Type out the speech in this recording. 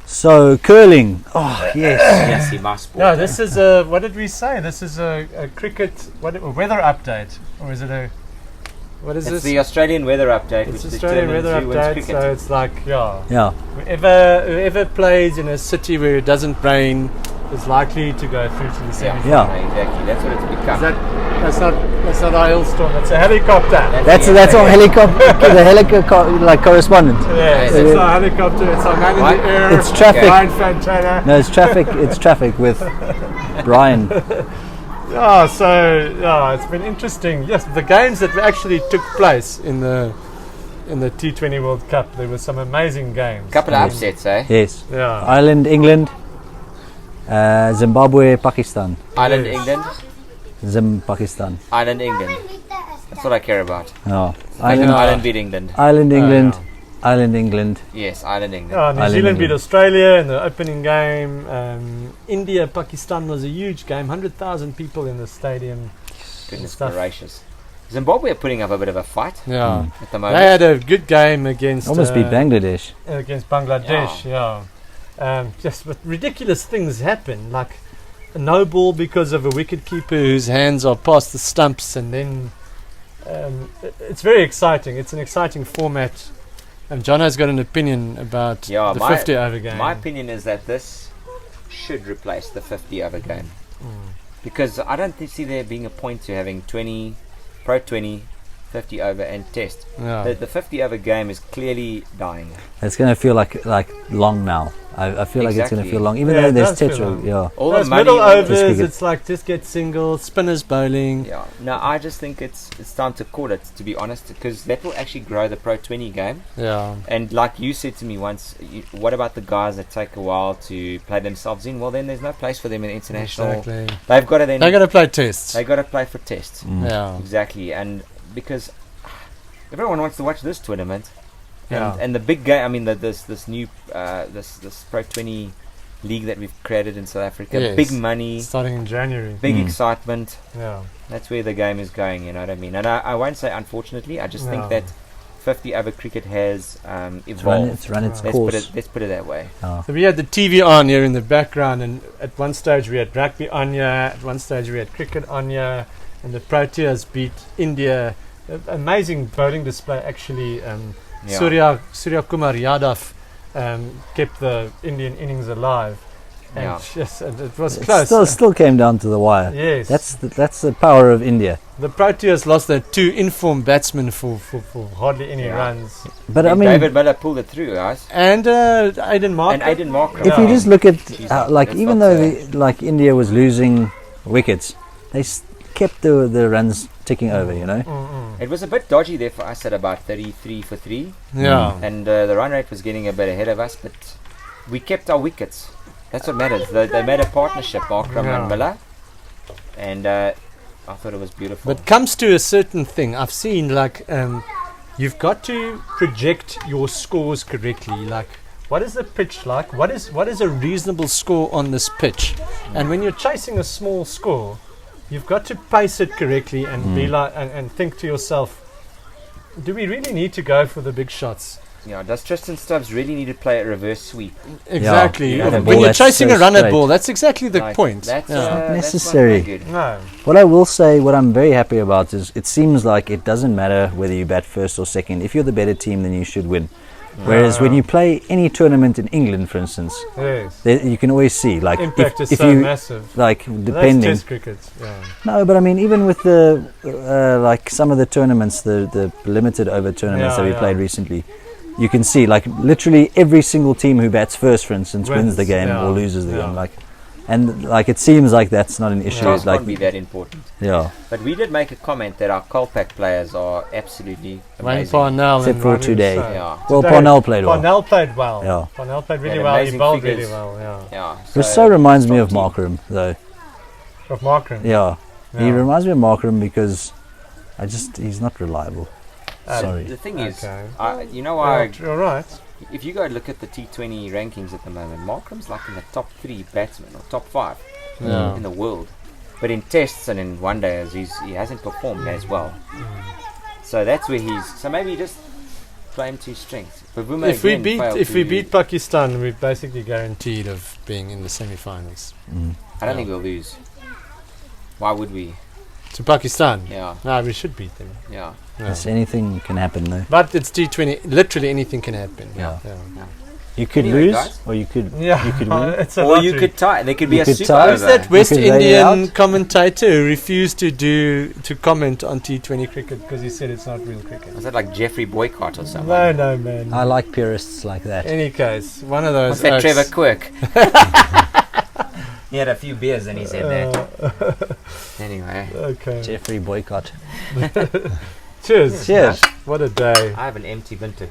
So curling. Oh yes. Yes, he must. No, this is a. What did we say? This is a cricket. A weather update, or is it a? What is It's this? the Australian weather update, It's which Australian determines weather who wins update. cricket. So it's like Yeah. whoever plays in a city where it doesn't rain is likely to go through to the semi. Yeah. Exactly. That's what it's become. That's not a hailstorm. That's a helicopter. That's our helicopter. The helicopter like correspondent. Yes, Hey, it's a helicopter. It's a man in the air. It's traffic. Brian Fantana. No, it's traffic. It's traffic with Brian. It's been interesting. Yes, the games that actually took place in the T20 World Cup, there were some amazing games. Couple of upsets, eh? Yes. Yeah. Ireland, England, Zimbabwe, Pakistan. Ireland, Yes. England. Pakistan. Ireland, England. That's what I care about. Oh. Ireland beat England. Ireland, England. yeah. Ireland, England. Yes, Ireland, England. New Ireland, Zealand beat England. Australia in the opening game. India, Pakistan was a huge game. 100,000 people in the stadium. Goodness stuff. gracious. Zimbabwe are putting up a bit of a fight Yeah. at the They moment. had a good game against Almost beat Bangladesh. against Bangladesh. Just but ridiculous things happen, like a no ball because of a wicket keeper whose hands are past the stumps, and then it's very exciting. It's an exciting format. And Jono's got an opinion about the 50 over game. My opinion is that this should replace the 50 over game. Because I don't see there being a point to having 20, Pro 20, 50 over and test. Yeah. The 50 over game is clearly dying. It's going to feel like long now. I feel like it's going to Exactly. feel long, even Yeah, though it there's does feel Tetra. long. Yeah. All Those the money. middle overs, cricket. it's like just get singles, spinners bowling. Yeah. No, I just think it's time to call it, to be honest, because that will actually grow the Pro 20 game. Yeah. And like you said to me once, what about the guys that take a while to play themselves in? Well, then there's no place for them in international. Exactly. They've got to then. They got to play tests. They got to play for tests. Yeah. Exactly, and because everyone wants to watch this tournament, Yeah. and the big game. I mean, this new this Pro 20 league that we've created in South Africa. Yes. Big money, Starting in January. big excitement. Yeah. That's where the game is going. You know what I mean? And I won't say unfortunately. I just think No. that 50 over cricket has evolved. It's run its Let's course. Let's put it that way. So we had the TV on here in the background, and at one stage we had rugby on here, at one stage we had cricket on here, and the Proteas beat India. Amazing bowling display, actually. Yeah. Surya Kumar Yadav kept the Indian innings alive. And Yeah. yes, and it was It close. still came down to the wire. Yes. That's the power of India. The Proteas lost their two informed batsmen for hardly any Yeah. runs. But I And mean, David Miller pulled it through, guys. And Aiden Mark. And Aiden Markram. if you just look at Jeez, like that's even not though fair. like India was losing wickets, they kept the runs ticking over. You know. It was a bit dodgy there for us at about 33 for 3. Yeah. And the run rate was getting a bit ahead of us, but we kept our wickets. That's what matters. They made a partnership, Markram Yeah. and Miller. And I thought it was beautiful. But comes to a certain thing. I've seen like you've got to project your scores correctly. Like, what is the pitch like? What is a reasonable score on this pitch? And when you're chasing a small score, you've got to pace it correctly and be like and think to yourself, do we really need to go for the big shots? Yeah, does Tristan Stubbs really need to play a reverse sweep? Exactly. You know, the When ball you're that's chasing so a runner straight. ball, that's exactly the Like, point. That's, Yeah. not that's necessary. not good. No. What I will say, what I'm very happy about is it seems like it doesn't matter whether you bat first or second. If you're the better team, then you should win. Whereas when you play any tournament in England, for instance, Yes. you can always see like Impact if is so you massive. like That's depending. Test cricket. Yeah. No, but I mean even with the like some of the tournaments, the limited over tournaments Yeah, that we yeah. played recently, you can see like literally every single team who bats first, for instance, wins the game yeah, or loses the yeah. game. Like, and like it seems like that's not an issue. Chance Like can't be that important. yeah, But we did make a comment that our Colpack players are absolutely Wayne amazing. Parnell Except and for Ronnie today. Rousseau. Yeah. well, Today, Parnell played well. Parnell played well. Yeah. Parnell played He really had well. He amazing bowled figures. really well. Yeah. Yeah. Rousseau reminds me top of team. Markram though. Of Markram. Yeah, he Yeah. reminds me of Markram because he's not reliable. Sorry. The thing is, Okay. you know why? All right. If you go look at the T20 rankings at the moment, Markram's like in the top 3 batsmen or top 5 Yeah. in the world. But in tests and in one days, he hasn't performed as well. So that's where so maybe just play him to his strengths. Bavuma If we again failed beat to- Pakistan, we're basically guaranteed of being in the semi-finals. I don't think we'll lose. Why would we? To Pakistan? Yeah, No, we should beat them. yeah. No. Yes, anything can happen though. But it's T20. Literally anything can happen. Yeah. You could Anyway, lose, guys. or you could Yeah. you could win. It's a Or you lottery. could tie. There could be You a could super tie. Who's over. that West could lay it Indian out. commentator who refused to comment on T20 cricket because he said it's not real cricket? Was that like Jeffrey Boycott or something? No, man. I like purists like that. Any case, one of those. Was that oaks. Trevor Quirk? He had a few beers and he said that. Anyway, Okay. Jeffrey boycott. Cheers. Cheers. What a day. I have an empty vintage.